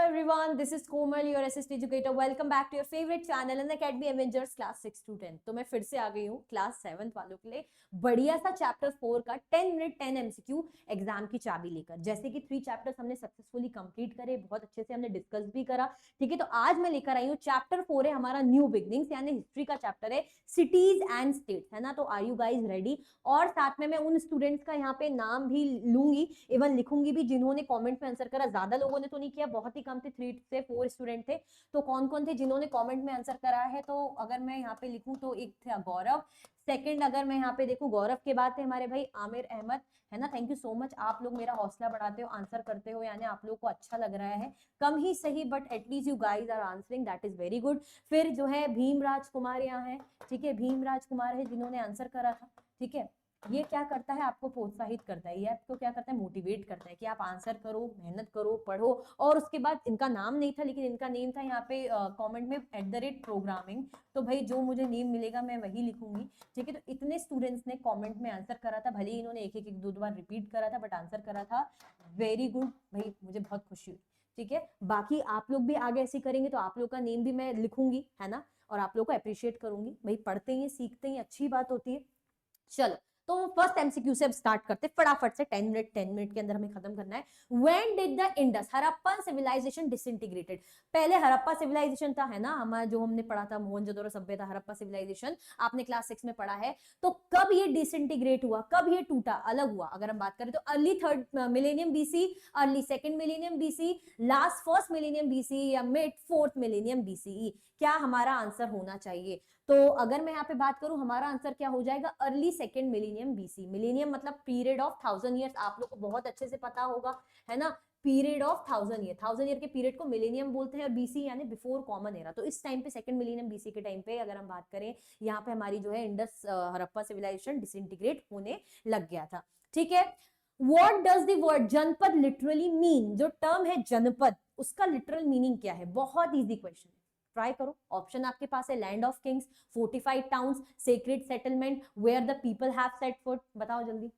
everyone, this is Komal, your assist educator. Welcome back to your favorite channel and Academy Avengers class 6 to 10. तो मैं फिर से आ गई हूँ क्लास 7 वालों के लिए बढ़िया सा चैप्टर 4 का 10 मिनट 10 एमसीक्यू एग्जाम की चाबी लेकर। जैसे कि 3 चैप्टर्स हमने सक्सेसफुली कंप्लीट करे, बहुत अच्छे से हमने डिस्कस भी करा, ठीक है। तो आज मैं लेकर आई हूँ चैप्टर 4 है हमारा न्यू बिगनिंग्स, यानी हिस्ट्री का चैप्टर है, सिटीज एंड स्टेट्स, है ना। तो आर यू गाइज रेडी? और साथ में मैं उन स्टूडेंट्स का यहाँ पे नाम भी लूंगी, इवन लिखूंगी भी जिन्होंने कमेंट में आंसर करा। ज्यादा लोगों ने तो नहीं किया, बहुत ही कम थे, 3 से 4 स्टूडेंट थे। तो कौन कौन थे जिन्होंने कमेंट में आंसर करा है? तो अगर मैं यहाँ पे लिखूं तो एक था गौरव, सेकंड अगर मैं यहाँ पे देखूं गौरव के बाद थे हमारे भाई आमिर अहमद, है ना। थैंक यू सो मच, आप लोग मेरा हौसला बढ़ाते हो, आंसर करते हो, यानी आप लोग को अच्छा लग रहा है। कम ही सही but at least you guys are answering, that is very good. फिर जो है भीमराज कुमार यहाँ है, ठीक है, भीमराज कुमार है जिन्होंने आंसर करा था, ठीक है। ये क्या करता है? आपको प्रोत्साहित करता है, ये आपको क्या करता है? मोटिवेट करता है कि आप आंसर करो, मेहनत करो, पढ़ो। और उसके बाद इनका नाम नहीं था, लेकिन इनका नेम था यहाँ पे कमेंट में @प्रोग्रामिंग। तो भाई जो मुझे नेम मिलेगा मैं वही लिखूंगी, ठीक है। तो इतने स्टूडेंट्स ने कमेंट में आंसर करा था, भले ही इन्होंने एक एक दो बार रिपीट करा था, बट आंसर करा था। वेरी गुड भाई, मुझे बहुत खुशी हुई, ठीक है। बाकी आप लोग भी आगे ऐसे करेंगे तो आप लोग का नेम भी मैं लिखूंगी, है ना, और आप लोग को अप्रिशिएट करूंगी। भाई पढ़ते ही सीखते ही अच्छी बात होती है। चलो, तो फर्स्ट एमसीक्यू से अब स्टार्ट करते फटाफट से, 10 मिनट के अंदर हमें खत्म करना है। When did the Indus Harappan civilization disintegrated? पहले हड़प्पा सिविलाइजेशन था, है ना, हमारा जो हमने पढ़ा था मोहनजोदड़ो सभ्यता, हड़प्पा सिविलाइजेशन आपने क्लास 6 में पढ़ा है। तो कब ये डिसइंटीग्रेट हुआ, कब ये टूटा, अलग हुआ? अगर हम बात करें तो early 3rd millennium BC, early 2nd millennium BC, last 1st millennium BC, या मिड 4th मिलेनियम बीसीई? क्या हमारा आंसर होना चाहिए? तो अगर मैं यहाँ पे बात करूं, हमारा आंसर क्या हो जाएगा? Early 2nd millennium BC. Millennium मतलब पीरियड ऑफ 1000 ईयर्स, आप लोग को बहुत अच्छे से पता होगा, है ना। पीरियड ऑफ 1000 ईयर के पीरियड को मिलेनियम बोलते हैं, और बीसी यानी बिफोर कॉमन एरा। तो इस टाइम पे 2nd मिलेनियम बीसी के टाइम पे अगर हम बात करें, यहाँ पे हमारी जो है इंडस हड़प्पा सिविलाइजेशन डिसइंटीग्रेट होने लग गया था, ठीक है। What does the word janapada literally mean? जो टर्म है जनपद, उसका लिटरल मीनिंग क्या है? बहुत इजी क्वेश्चन है, ट्राई करो। ऑप्शन आपके पास है land of kings, fortified towns, sacred settlement, where the people have set foot. बताओ जल्दी।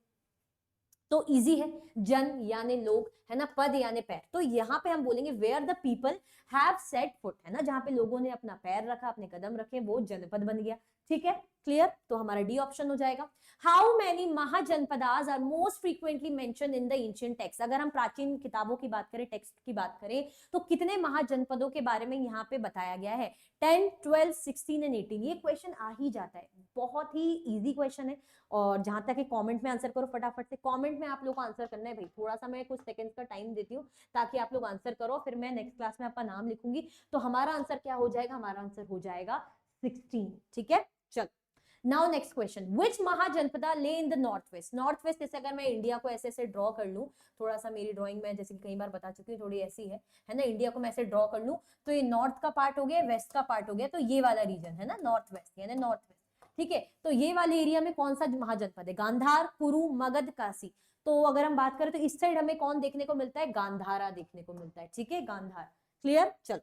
तो इजी है, जन यानी लोग, है ना, पद यानी पैर। तो यहाँ पे हम बोलेंगे where the people have set foot, है ना, जहां पे लोगों ने अपना पैर रखा, अपने कदम रखे, वो जनपद बन गया, ठीक है। क्लियर? तो हमारा डी ऑप्शन हो जाएगा। How many mahajanapadas are most frequently mention in the ancient text? अगर हम प्राचीन किताबों की बात करें, टेक्स्ट की बात करें, तो कितने महाजनपदों के बारे में यहाँ पे बताया गया है? 10, 12, 16 एंड 18। ये क्वेश्चन आ ही जाता है, बहुत ही इजी क्वेश्चन है। और जहां तक है कमेंट में आंसर करो फटाफट से, कमेंट में आप लोग को आंसर करना है भाई। थोड़ा सा मैं कुछ सेकंड्स का टाइम देती हूँ ताकि आप लोग आंसर करो, फिर मैं नेक्स्ट क्लास में आपका नाम लिखूंगी। तो हमारा आंसर क्या हो जाएगा? हमारा आंसर हो जाएगा 16, ठीक है। चल, नाउ नेक्स्ट क्वेश्चन, विच महाजनपदा ले in the north west? North west, जैसे अगर मैं इंडिया को ऐसे ऐसे ड्रॉ कर लूं, थोड़ा सा मेरी ड्राइंग में जैसे कि कई बार बता चुकी हूँ थोड़ी ऐसी है ना, इंडिया को मैं ऐसे ड्रॉ कर लूं, तो ये नॉर्थ का पार्ट हो गया, वेस्ट का पार्ट हो गया, तो ये वाला रीजन है ना नॉर्थ वेस्ट, यानी नॉर्थ वेस्ट, ठीक है। तो ये वाले एरिया में कौन सा महाजनपद है? गांधार, कुरु, मगध, काशी। तो अगर हम बात करें तो इस साइड हमें कौन देखने को मिलता है? गांधारा देखने को मिलता है, ठीक है, गांधार। क्लियर? चल,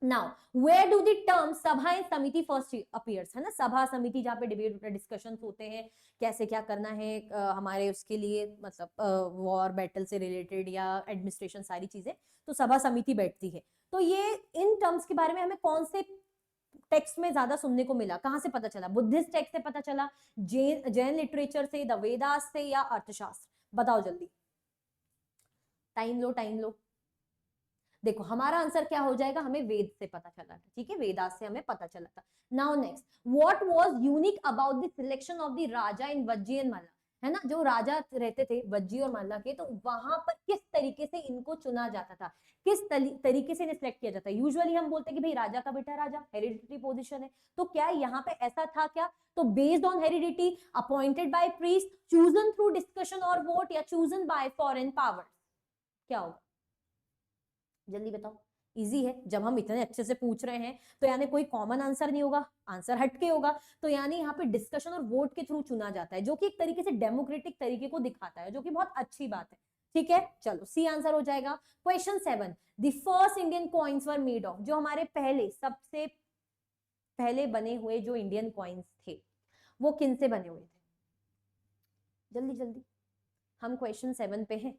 now where do the term sabha and samiti first appears, है ना। सभा समिति जहाँ पे डिबेट डिस्कशन होते हैं, कैसे क्या करना है हमारे उसके लिए, मतलब वॉर बैटल से रिलेटेड या एडमिनिस्ट्रेशन, सारी चीजें, तो सभा समिति बैठती है। तो ये इन टर्म्स के बारे में हमें कौन से टेक्स्ट में ज्यादा सुनने को मिला? कहां से पता चला? बुद्धिस्ट टेक्स्ट से पता चला, जैन लिटरेचर से, द वेदास से, या अर्थशास्त्र? बताओ जल्दी, टाइम लो, टाइम लो। देखो हमारा आंसर क्या हो जाएगा? हमें वेद से पता चला था, ठीक है, वेदास से हमें पता चला था। Now next, what was unique about the selection of the raja in Vajji and Malla, है ना, जो राजा रहते थे वज्जी और माला के, तो वहां पर किस तरीके से इनको चुना जाता था, किस तरीके से इन्हें सिलेक्ट किया जाता है? यूजुअली हम बोलते हैं कि भाई राजा का बेटा राजा, हेरिडिटरी पोजीशन है, तो क्या यहाँ पे ऐसा था क्या? तो based on heredity, appointed by priest, chosen through discussion और वोट, या चूजन बाय फॉरेन पावर्स? क्या होगा? जल्दी बताओ। इजी है, जब हम इतने अच्छे से पूछ रहे हैं तो यानी कोई कॉमन आंसर नहीं होगा, आंसर हटके होगा। तो यानी यहाँ पे डिस्कशन और वोट के थ्रू चुना जाता है, जो कि एक तरीके से डेमोक्रेटिक तरीके को दिखाता है, जो कि बहुत अच्छी बात है, ठीक है। चलो, सी आंसर हो जाएगा। Question 7, the first Indian coins were made of? जो हमारे पहले, सबसे पहले बने हुए जो इंडियन कॉइन्स थे, वो किन से बने हुए थे? जल्दी जल्दी, हम क्वेश्चन 7 पे हैं।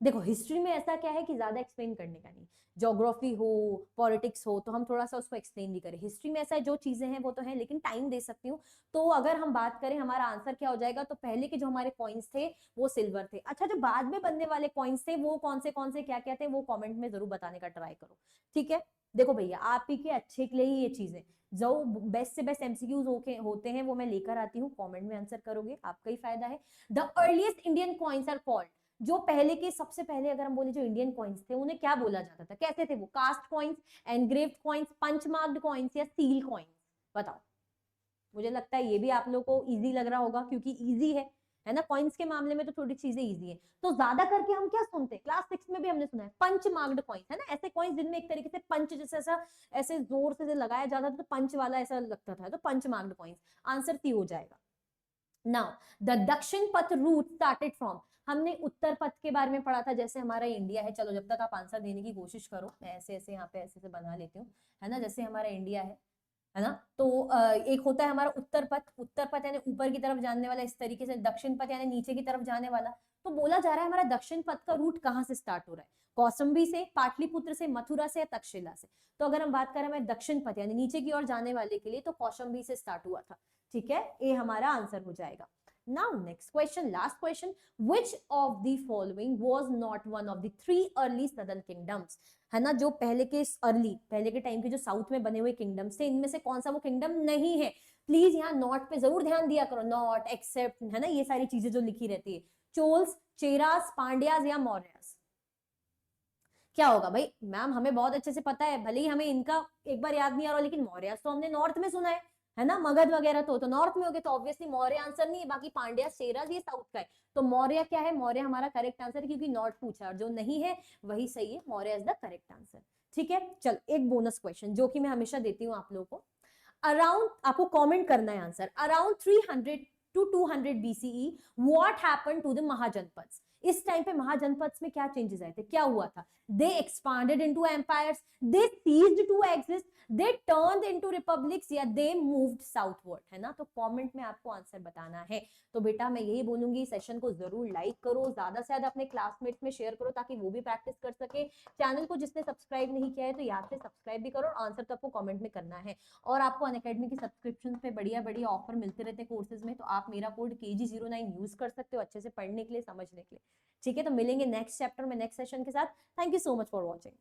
देखो हिस्ट्री में ऐसा क्या है कि ज्यादा एक्सप्लेन करने का नहीं, ज्योग्राफी हो, पॉलिटिक्स हो, तो हम थोड़ा सा उसको एक्सप्लेन भी करें। हिस्ट्री में ऐसा है जो चीजें हैं वो तो है, लेकिन टाइम दे सकती हूँ। तो अगर हम बात करें हमारा आंसर क्या हो जाएगा, तो पहले के जो हमारे कॉइन्स थे वो सिल्वर थे। अच्छा, जो बाद में बनने वाले कॉइन्स थे वो कौन से क्या क्या थे, वो कॉमेंट में जरूर बताने का ट्राई करो, ठीक है। देखो भैया, आप ही के अच्छे के लिए ही ये चीजें, जो बेस्ट से बेस्ट एमसीक्यूज होते हैं वो मैं लेकर आती हूँ, कमेंट में आंसर करोगे आपका ही फायदा है। The earliest Indian coins are called, जो पहले के सबसे पहले अगर हम बोले जो इंडियन कॉइन्स थे उन्हें क्या बोला जाता था, कैसे थे वो, cast coins, engraved coins, punch marked coins या सील कॉइन्स, बताओ। मुझे लगता है ये भी आप लोग को इजी लग रहा होगा, क्योंकि इजी है ना, कॉइन्स के मामले में तो थोड़ी चीजें इजी है। तो ज्यादा करके हम क्या सुनते हैं, क्लास 6 में भी हमने सुना है पंच मार्क्ड कॉइन्स, है ना, ऐसे कॉइन्स जिनमें एक तरीके से पंच जैसे ऐसा ऐसे जोर से लगाया जाता था तो पंच वाला ऐसा लगता था, तो punch marked coins, answer C हो जाएगा। नाउ द दक्षिण पथ रूट स्टार्टेड फ्रॉम, हमने उत्तर पथ के बारे में पढ़ा था, जैसे हमारा इंडिया है। चलो जब तक आप आंसर देने की कोशिश करो, मैं ऐसे ऐसे यहाँ पे ऐसे से बना लेती हूँ, है ना, जैसे हमारा इंडिया है ना। तो एक होता है हमारा उत्तर पथ, उत्तर पथ यानी ऊपर की तरफ जाने वाला, इस तरीके से दक्षिण पथ यानी नीचे की तरफ जाने वाला। तो बोला जा रहा है हमारा दक्षिण पथ का रूट कहाँ से स्टार्ट हो रहा है, कौसंबी से, पाटलिपुत्र से, मथुरा से या तक्षशिला से। तो अगर हम बात करें हमारे दक्षिण पथ यानी नीचे की ओर जाने वाले के लिए, तो कौशंबी से स्टार्ट हुआ था, ठीक है, ये हमारा आंसर हो जाएगा। Now next question, last question, which of the following was not one of the three early southern kingdoms, है ना, जो पहले के पहले के टाइम के जो साउथ में बने हुए किंगडम्स थे, इनमें से कौन सा वो किंगडम नहीं है। प्लीज यहाँ नॉट पे जरूर ध्यान दिया करो, नॉट, एक्सेप्ट, है ना, ये सारी चीजें जो लिखी रहती है। चोल्स, चेरास, पांड्यास या मौर्यास, क्या होगा भाई। मैम हमें बहुत अच्छे से पता है, भले ही हमें इनका एक बार याद नहीं आ रहा, लेकिन मौर्यास तो हमने नॉर्थ में सुना है ना, मगध वगैरह तो नॉर्थ में हो गए, तो ऑब्वियसली मौर्य आंसर नहीं है। बाकी पांड्या, चेरास ये साउथ का है, तो मौर्य क्या है, मौर्य हमारा करेक्ट आंसर है, क्योंकि नॉर्थ पूछा और जो नहीं है वही सही है, Maurya is the correct answer, ठीक है। चल एक बोनस क्वेश्चन जो कि मैं हमेशा देती हूँ आप लोगों को, अराउंड, आपको कमेंट करना है answer, around 300 to 200 BCE what happened to the mahajanapadas, इस टाइम पे महाजनपद्स में क्या चेंजेस आए थे, क्या हुआ था। They expanded into empires, they ceased to exist, they turned into republics या दे मूव्ड साउथवर्ड, है ना। तो कमेंट में आपको आंसर बताना है। तो बेटा मैं यही बोलूंगी, सेशन को जरूर लाइक करो, ज्यादा से ज्यादा अपने क्लासमेट्स में शेयर करो ताकि वो भी प्रैक्टिस कर सके। चैनल को जिसने सब्सक्राइब नहीं किया है तो याद से सब्सक्राइब भी करो, और आंसर तो आपको कमेंट में करना है। और आपको अनअकैडमी की सब्सक्रिप्शन पे बढ़िया बढ़िया ऑफर मिलते रहते हैं कोर्सेज में, तो आप मेरा कोड KG09 यूज कर सकते हो अच्छे से पढ़ने के लिए, समझने के लिए, ठीक है। तो मिलेंगे नेक्स्ट चैप्टर में नेक्स्ट सेशन के साथ। Thank you so much for watching.